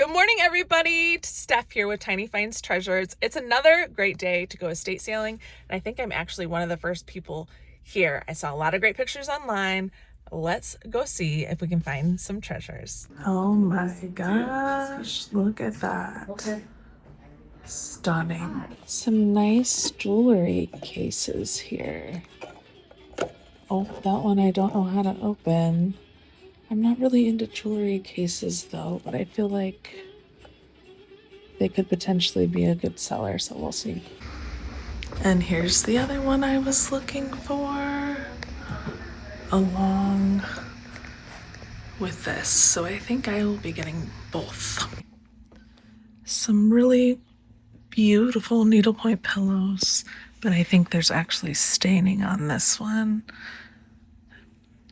Good morning, everybody. Steph here with TinyFindsTreasures. It's another great day to go estate sailing, and I think I'm actually one of the first people here. I saw a lot of great pictures online. Let's go see if we can find some treasures. Oh my gosh, look at that. Okay. Stunning. Some nice jewelry cases here. Oh, that one I don't know how to open. I'm not really into jewelry cases though, but I feel like they could potentially be a good seller, so we'll see. And here's the other one I was looking for, along with this. So I think I will be getting both. Some really beautiful needlepoint pillows, but I think there's actually staining on this one,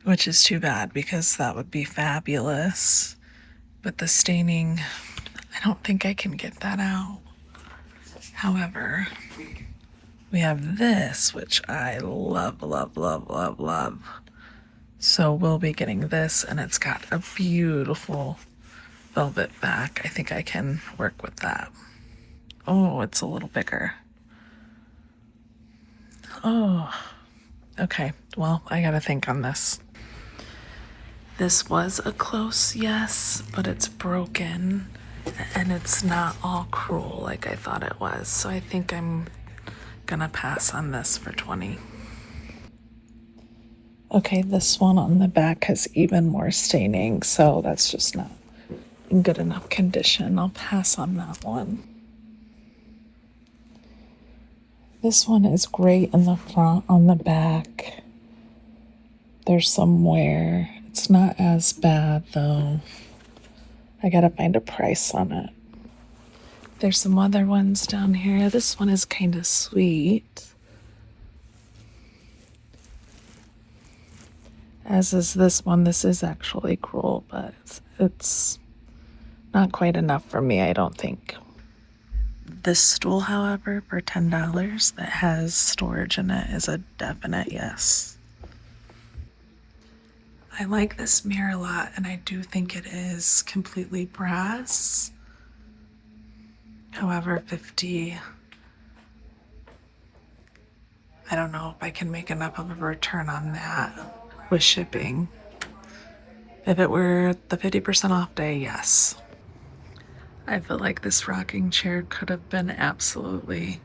which is too bad because that would be fabulous. But the staining, I don't think I can get that out. However, we have this, which I love, love, love, love, love. So we'll be getting this, and it's got a beautiful velvet back. I think I can work with that. Oh, it's a little bigger. Oh, okay. Well, I gotta think on this. This was a close yes, but it's broken, and it's not all cruel like I thought it was. So I think I'm gonna pass on this for 20. Okay, this one on the back has even more staining, so that's just not in good enough condition. I'll pass on that one. This one is great in the front. On the back, there's some wear. It's not as bad though. I gotta find a price on it. There's some other ones down here. This one is kind of sweet. As is this one. This is actually cruel, but it's not quite enough for me, I don't think. This stool, however, for $10 that has storage in it is a definite yes. I like this mirror a lot, and I do think it is completely brass. However, 50, I don't know if I can make enough of a return on that with shipping. If it were the 50% off day, yes. I feel like this rocking chair could have been absolutely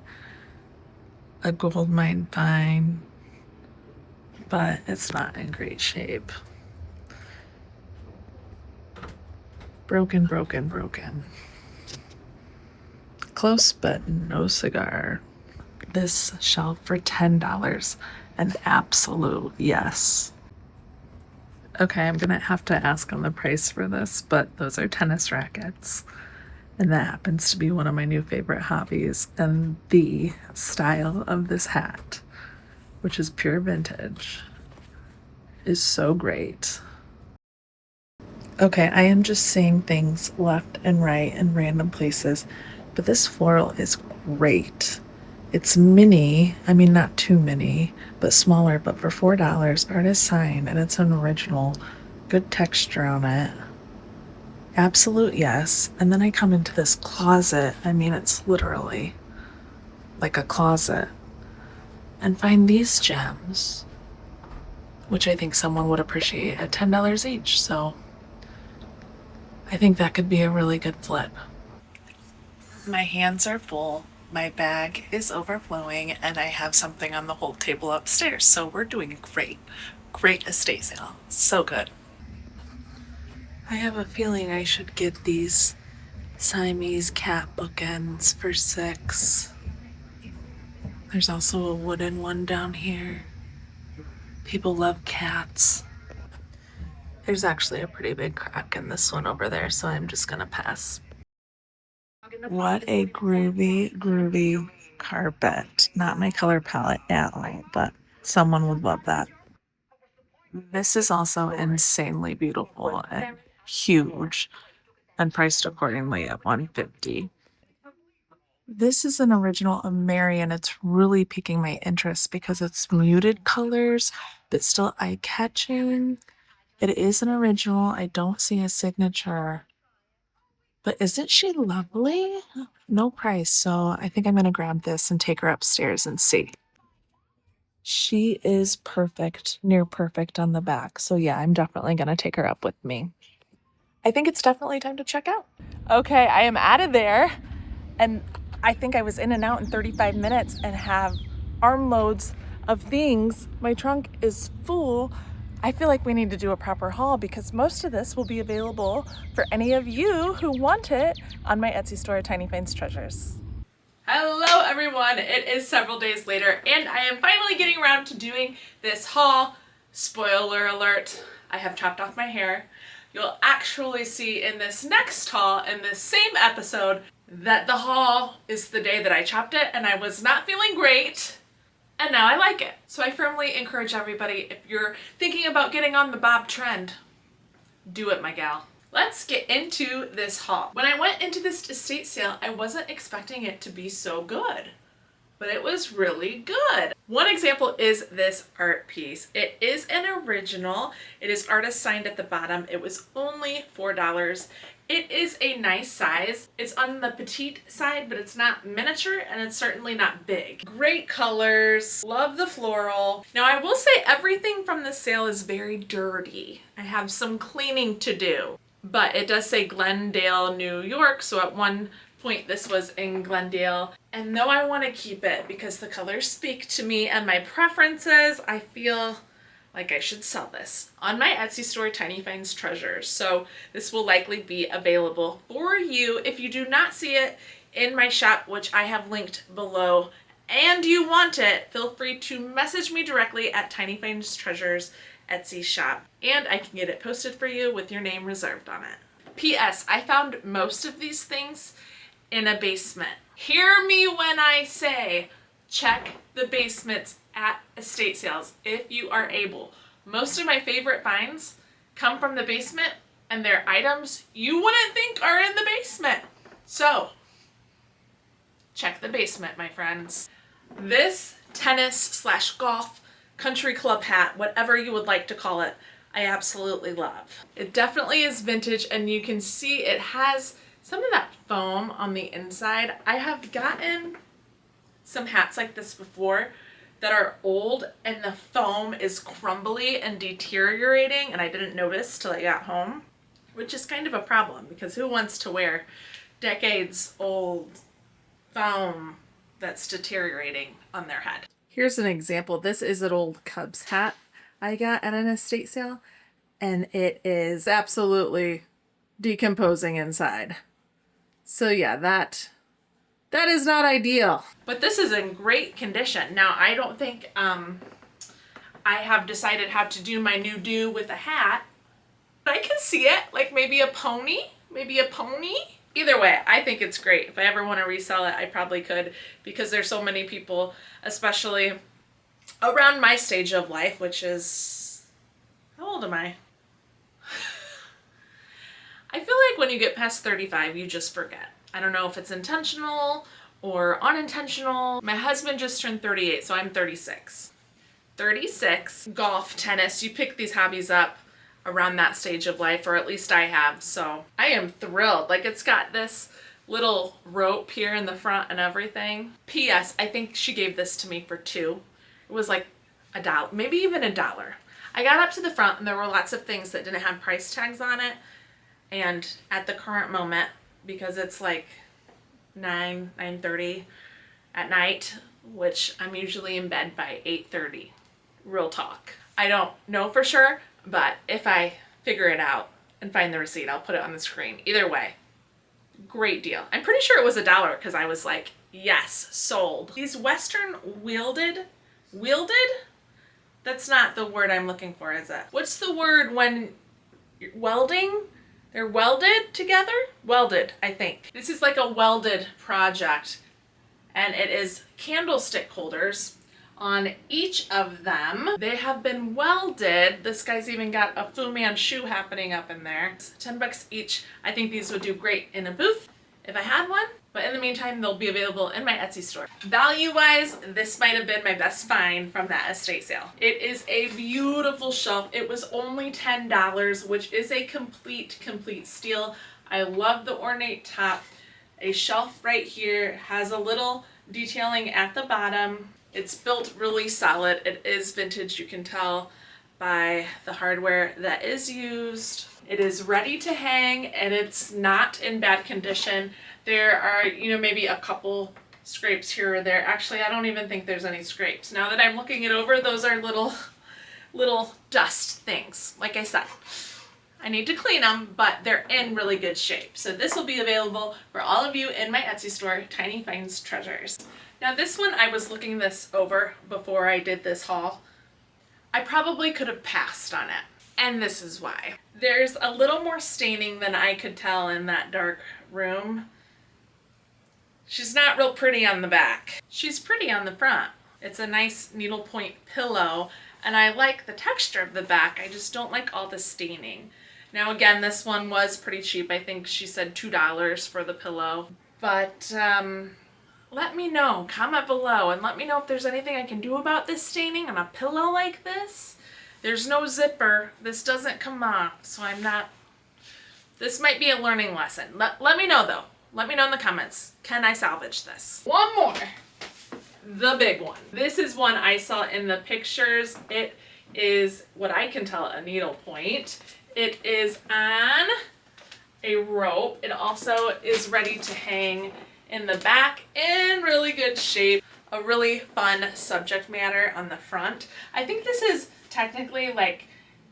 a gold mine find, but it's not in great shape. Broken, broken, broken. Close, but no cigar. This shelf for $10, an absolute yes. Okay, I'm gonna have to ask on the price for this, but those are tennis rackets. And that happens to be one of my new favorite hobbies. And the style of this hat, which is pure vintage, is so great. Okay, I am just seeing things left and right in random places, but this floral is great. It's mini, I mean not too mini, but smaller, but for $4, artist sign, and it's an original, good texture on it. Absolute yes. And then I come into this closet, I mean it's literally like a closet, and find these gems, which I think someone would appreciate at $10 each. So I think that could be a really good flip. My hands are full, my bag is overflowing, and I have something on the whole table upstairs. So we're doing great. Great estate sale. So good. I have a feeling I should get these Siamese cat bookends for $6. There's also a wooden one down here. People love cats. There's actually a pretty big crack in this one over there, so I'm just gonna pass. What a groovy, groovy carpet. Not my color palette at all, but someone would love that. This is also insanely beautiful and huge and priced accordingly at $150. This is an original of Mary, and it's really piquing my interest because it's muted colors but still eye-catching. It is an original. I don't see a signature But isn't she lovely? No price, so I think I'm gonna grab this and take her upstairs and see. She is perfect, near perfect on the back. So yeah, I'm definitely gonna take her up with me. I think it's definitely time to check out. Okay, I am out of there. And I think I was in and out in 35 minutes and have armloads of things. My trunk is full. I feel like we need to do a proper haul because most of this will be available for any of you who want it on my Etsy store, TinyFindsTreasures. Hello everyone, it is several days later and I am finally getting around to doing this haul. Spoiler alert, I have chopped off my hair. You'll actually see in this next haul, in this same episode, that the haul is the day that I chopped it and I was not feeling great. And now I like it. So I firmly encourage everybody, if you're thinking about getting on the bob trend, do it, my gal. Let's get into this haul. When I went into this estate sale, I wasn't expecting it to be so good, but it was really good. One example is this art piece. It is an original. It is artist signed at the bottom. It was only $4. It is a nice size. It's on the petite side, but it's not miniature and it's certainly not big. Great colors, love the floral. Now I will say everything from the sale is very dirty. I have some cleaning to do, but it does say Glendale, New York. So at one point this was in Glendale. And though I want to keep it because the colors speak to me and my preferences, I feel like I should sell this on my Etsy store, TinyFindsTreasures. So this will likely be available for you if you do not see it in my shop, which I have linked below, and you want it, feel free to message me directly at TinyFindsTreasures Etsy shop, and I can get it posted for you with your name reserved on it. P.S. I found most of these things in a basement. Hear me when I say check the basements at estate sales if you are able. Most of my favorite finds come from the basement and they're items you wouldn't think are in the basement. So check the basement, my friends. This tennis/golf country club hat, whatever you would like to call it, I absolutely love. It definitely is vintage and you can see it has some of that foam on the inside. I have gotten some hats like this before that are old and the foam is crumbly and deteriorating and I didn't notice till I got home, which is kind of a problem because who wants to wear decades old foam that's deteriorating on their head? Here's an example. This is an old Cubs hat I got at an estate sale and it is absolutely decomposing inside. So yeah, that is not ideal. But this is in great condition. Now, I don't think I have decided how to do my new do with a hat. But I can see it, like maybe a pony, Either way, I think it's great. If I ever want to resell it, I probably could because there's so many people, especially around my stage of life, which is, how old am I? I feel like when you get past 35, you just forget. I don't know if it's intentional or unintentional. My husband just turned 38, so I'm 36. 36, golf, tennis, you pick these hobbies up around that stage of life, or at least I have. So I am thrilled. Like it's got this little rope here in the front and everything. P.S. I think she gave this to me for $2. It was like $1, maybe even $1. I got up to the front and there were lots of things that didn't have price tags on it. And at the current moment, because it's like 9:30 at night, which I'm usually in bed by 8:30, real talk. I don't know for sure, but if I figure it out and find the receipt, I'll put it on the screen. Either way, great deal. I'm pretty sure it was $1 because I was like, yes, sold. These Western wielded? That's not the word I'm looking for, is it? What's the word when you're welding? They're welded together? Welded, I think. This is like a welded project, and it is candlestick holders on each of them. They have been welded. This guy's even got a Fu Manchu happening up in there. It's $10 each. I think these would do great in a booth if I had one, but in the meantime, they'll be available in my Etsy store. Value-wise, this might have been my best find from that estate sale. It is a beautiful shelf. It was only $10, which is a complete steal. I love the ornate top. A shelf right here has a little detailing at the bottom. It's built really solid. It is vintage, you can tell by the hardware that is used. It is ready to hang and it's not in bad condition. There are, maybe a couple scrapes here or there. Actually, I don't even think there's any scrapes. Now that I'm looking it over, those are little dust things. Like I said, I need to clean them, but they're in really good shape. So this will be available for all of you in my Etsy store, TinyFindsTreasures. Now this one, I was looking this over before I did this haul. I probably could have passed on it, and this is why. There's a little more staining than I could tell in that dark room. She's not real pretty on the back. She's pretty on the front. It's a nice needlepoint pillow, and I like the texture of the back. I just don't like all the staining. Now again, this one was pretty cheap. I think she said $2 for the pillow. But let me know, comment below, and let me know if there's anything I can do about this staining on a pillow like this. There's no zipper. This doesn't come off, so this might be a learning lesson. Let me know though. Let me know in the comments. Can I salvage this? One more. The big one. This is one I saw in the pictures. It is, what I can tell, a needlepoint. It is on a rope. It also is ready to hang in the back in really good shape. A really fun subject matter on the front. I think this is technically like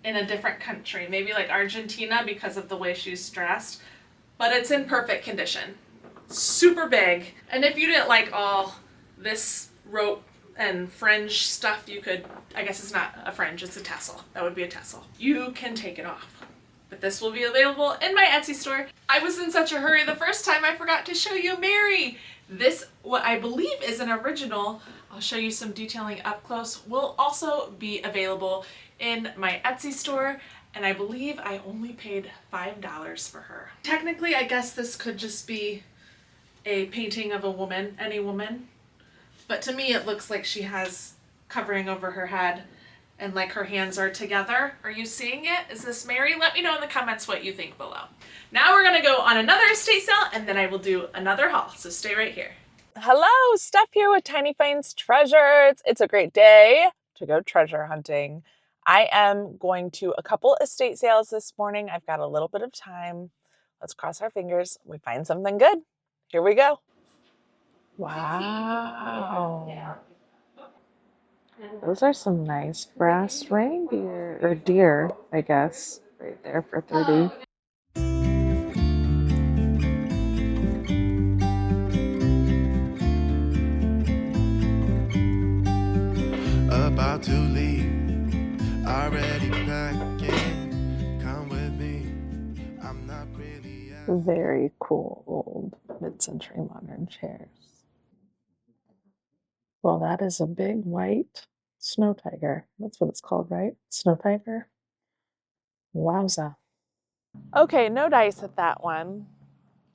in a different country, maybe like Argentina because of the way she's dressed, but it's in perfect condition. Super big. And if you didn't like all this rope and fringe stuff, you could, I guess it's not a fringe, it's a tassel. That would be a tassel. You can take it off. But this will be available in my Etsy store. I was in such a hurry the first time I forgot to show you Mary. This, what I believe is an original, I'll show you some detailing up close, will also be available in my Etsy store. And I believe I only paid $5 for her. Technically, I guess this could just be a painting of a woman, any woman. But to me, it looks like she has covering over her head and like her hands are together. Are you seeing it? Is this Mary? Let me know in the comments what you think below. Now we're gonna go on another estate sale and then I will do another haul, so stay right here. Hello, Steph here with TinyFindsTreasures. It's a great day to go treasure hunting. I am going to a couple estate sales this morning. I've got a little bit of time. Let's cross our fingers. We find something good. Here we go. Wow. Those are some nice brass reindeer, or deer, I guess, right there for 30. About to leave, already packing, come with me, I'm not really Very cool old mid-century modern chairs. Well, that is a big white snow tiger. That's what it's called, right? Snow tiger? Wowza. Okay, no dice at that one.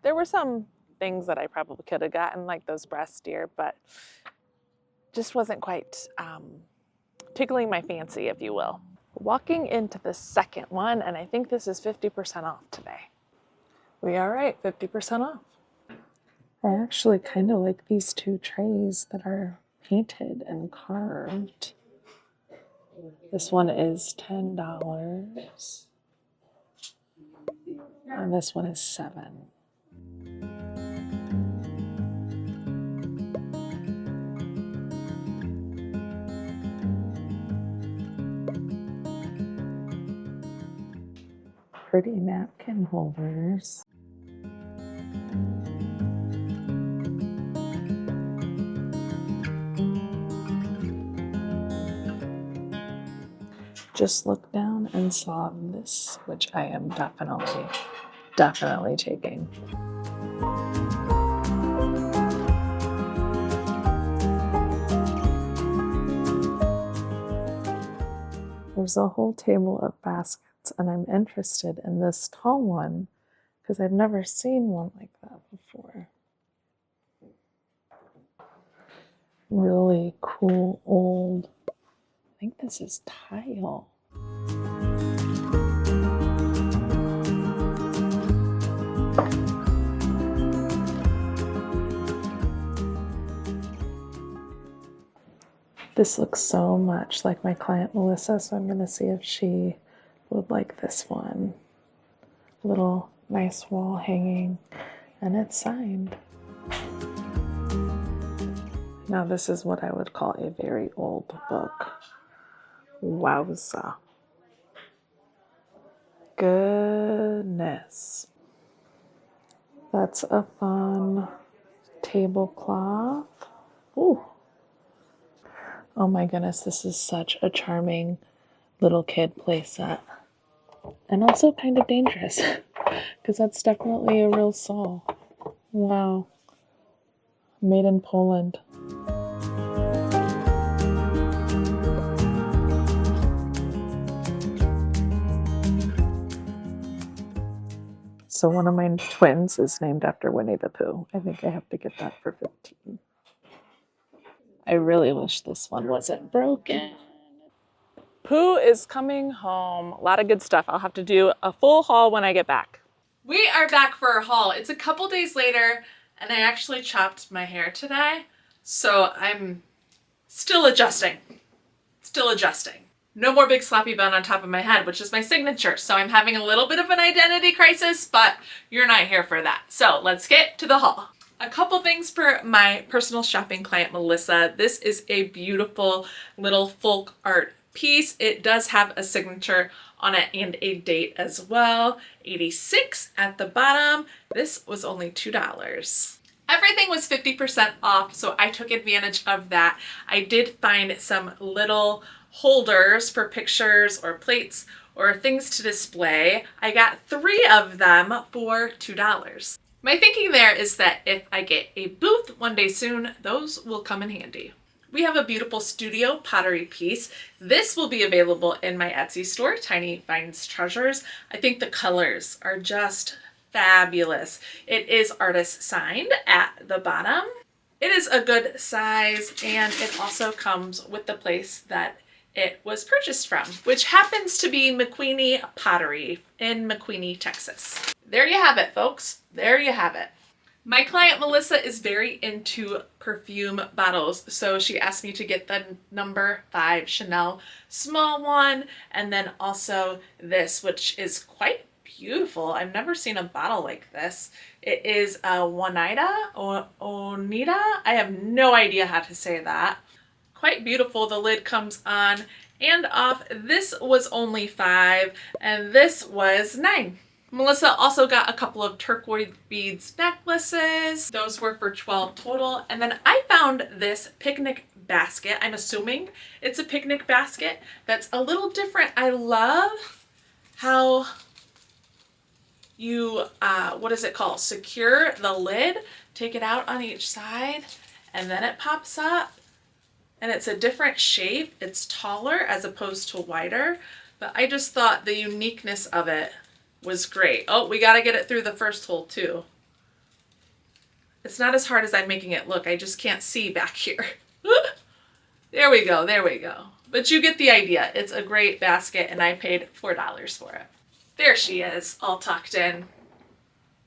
There were some things that I probably could have gotten, like those breast deer, but just wasn't quite tickling my fancy, if you will. Walking into the second one, and I think this is 50% off today. We are right, 50% off. I actually kind of like these two trays that are painted and carved. This one is $10, and this one is $7. Pretty napkin holders. Just looked down and saw this, which I am definitely taking. There's a whole table of baskets, and I'm interested in this tall one because I've never seen one like that before. Really cool old, I think this is tile. This looks so much like my client Melissa, so I'm going to see if she would like this one. Little nice wall hanging, and it's signed. Now this is what I would call a very old book. Wowza. Goodness. That's a fun tablecloth. Ooh. Oh my goodness, this is such a charming little kid playset. And also kind of dangerous, because that's definitely a real soul. Wow. Made in Poland. So one of my twins is named after Winnie the Pooh. I think I have to get that for 15. I really wish this one wasn't broken. Pooh is coming home. A lot of good stuff. I'll have to do a full haul when I get back. We are back for our haul. It's a couple days later, and I actually chopped my hair today, so I'm still adjusting. No more big sloppy bun on top of my head, which is my signature. So I'm having a little bit of an identity crisis, but you're not here for that. So let's get to the haul. A couple things for my personal shopping client, Melissa. This is a beautiful little folk art piece. It does have a signature on it and a date as well. 86 at the bottom. This was only $2. Everything was 50% off, so I took advantage of that. I did find some little holders for pictures or plates or things to display. I got 3 of them for $2. My thinking there is that if I get a booth one day soon, those will come in handy. We have a beautiful studio pottery piece. This will be available in my Etsy store, TinyFindsTreasures. I think the colors are just fabulous. It is artist signed at the bottom. It is a good size, and it also comes with the place that it was purchased from, which happens to be McQueenie Pottery in McQueenie, Texas. There you have it, folks. There you have it. My client Melissa is very into perfume bottles, so she asked me to get the number 5 Chanel small one, and then also this, which is quite beautiful. I've never seen a bottle like this. It is a Oneida or Onita. I have no idea how to say that. Quite beautiful. The lid comes on and off. This was only 5 and this was 9. Melissa also got a couple of turquoise beads necklaces. Those were for 12 total. And then I found this picnic basket. I'm assuming it's a picnic basket that's a little different. I love how you, what is it called? Secure the lid, take it out on each side, and then it pops up. And it's a different shape. It's taller as opposed to wider, but I just thought the uniqueness of it was great. Oh, we got to get it through the first hole too. It's not as hard as I'm making it look. I just can't see back here. There we go. There we go. But you get the idea. It's a great basket, and I paid $4 for it. There she is, all tucked in.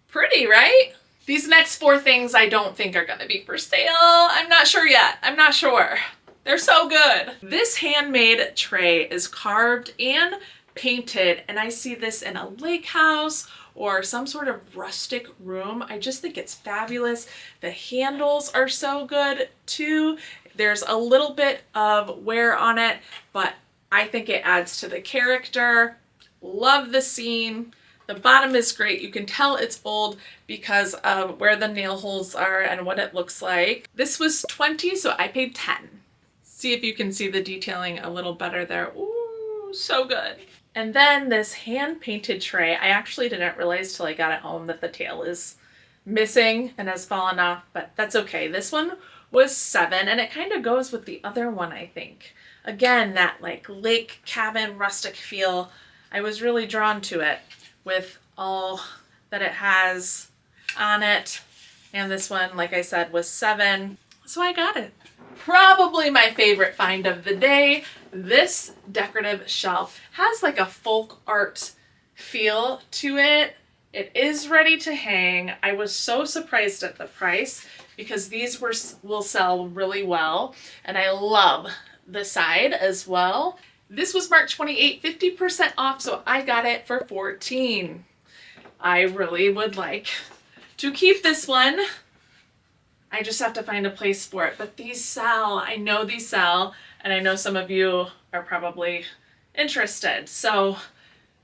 Pretty, right? These next 4 things I don't think are going to be for sale. I'm not sure yet. I'm not sure. They're so good. This handmade tray is carved and painted, and I see this in a lake house or some sort of rustic room. I just think it's fabulous. The handles are so good too. There's a little bit of wear on it, but I think it adds to the character. Love the scene. The bottom is great. You can tell it's old because of where the nail holes are and what it looks like. This was 20, so I paid 10. See if you can see the detailing a little better there. Ooh, so good. And then this hand-painted tray. I actually didn't realize till I got it home that the tail is missing and has fallen off, but that's okay. This one was 7, and it kind of goes with the other one, I think. Again, that like lake cabin rustic feel. I was really drawn to it with all that it has on it. And this one, like I said, was 7. So I got it. Probably my favorite find of the day. This decorative shelf has like a folk art feel to it. It is ready to hang. I was so surprised at the price because these will sell really well. And I love the side as well. This was marked 28, 50% off, so I got it for 14. I really would like to keep this one. I just have to find a place for it. But these sell. I know these sell, and I know some of you are probably interested. So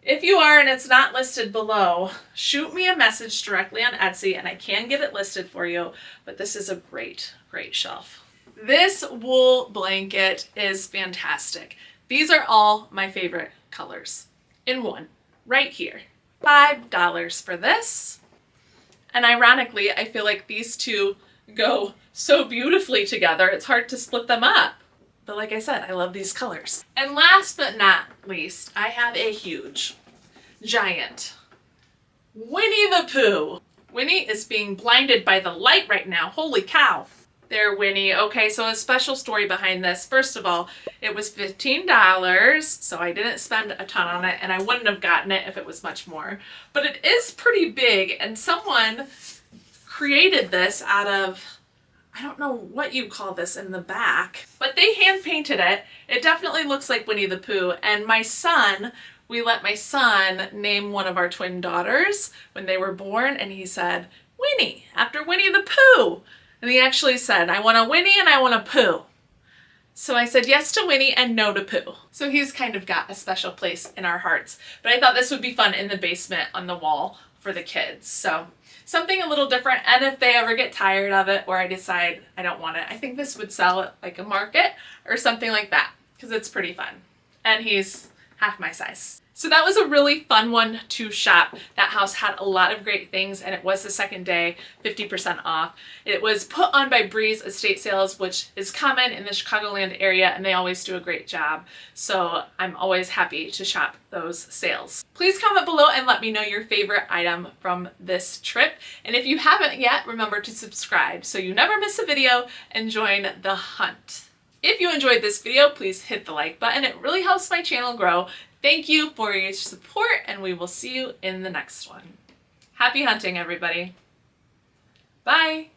if you are and it's not listed below, shoot me a message directly on Etsy and I can get it listed for you. But this is a great, great shelf. This wool blanket is fantastic. These are all my favorite colors in one, right here. $5 for this. And ironically, I feel like these two go so beautifully together, it's hard to split them up. But like I said, I love these colors. And last but not least, I have a huge, giant Winnie the Pooh. Winnie is being blinded by the light right now. Holy cow. There, Winnie. Okay, so a special story behind this. First of all, it was $15, so I didn't spend a ton on it, and I wouldn't have gotten it if it was much more. But it is pretty big, and someone created this out of, I don't know what you call this in the back, but they hand painted it. It definitely looks like Winnie the Pooh, and my son, we let my son name one of our twin daughters when they were born, and he said, Winnie, after Winnie the Pooh. And he actually said, I want a Winnie and I want a Pooh. So I said yes to Winnie and no to Pooh. So he's kind of got a special place in our hearts. But I thought this would be fun in the basement on the wall for the kids. So something a little different. And if they ever get tired of it or I decide I don't want it, I think this would sell at like a market or something like that because it's pretty fun. And he's half my size. So that was a really fun one to shop. That house had a lot of great things, and it was the second day, 50% off. It was put on by Breeze Estate Sales, which is common in the Chicagoland area, and they always do a great job. So I'm always happy to shop those sales. Please comment below and let me know your favorite item from this trip. And if you haven't yet, remember to subscribe so you never miss a video and join the hunt. If you enjoyed this video, please hit the like button. It really helps my channel grow. Thank you for your support, and we will see you in the next one. Happy hunting, everybody. Bye.